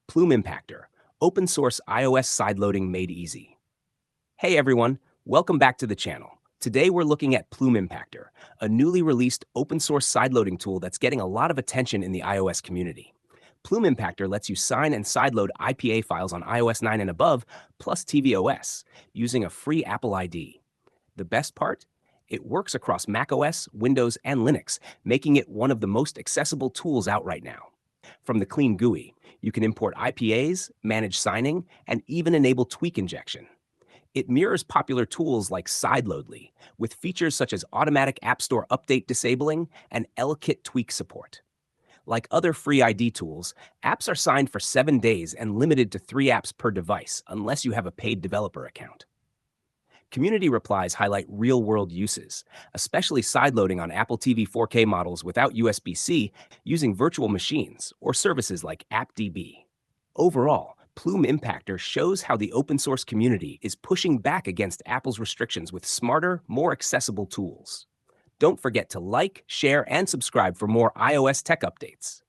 PlumeImpactor, open source iOS sideloading made easy. Hey everyone, welcome back to the channel. Today we're looking at PlumeImpactor, a newly released open source sideloading tool that's getting a lot of attention in the iOS community. PlumeImpactor lets you sign and sideload IPA files on iOS 9 and above, plus tvOS, using a free Apple ID. The best part? It works across macOS, Windows, and Linux, making it one of the most accessible tools out right now. From the clean GUI, you can import IPAs, manage signing, and even enable tweak injection. It mirrors popular tools like Sideloadly, with features such as automatic App Store update disabling and ElleKit tweak support. Like other free ID tools, apps are signed for 7 days and limited to 3 apps per device unless you have a paid developer account. Community replies highlight real-world uses, especially sideloading on Apple TV 4K models without USB-C using virtual machines or services like AppDB. Overall, PlumeImpactor shows how the open-source community is pushing back against Apple's restrictions with smarter, more accessible tools. Don't forget to like, share, and subscribe for more iOS tech updates.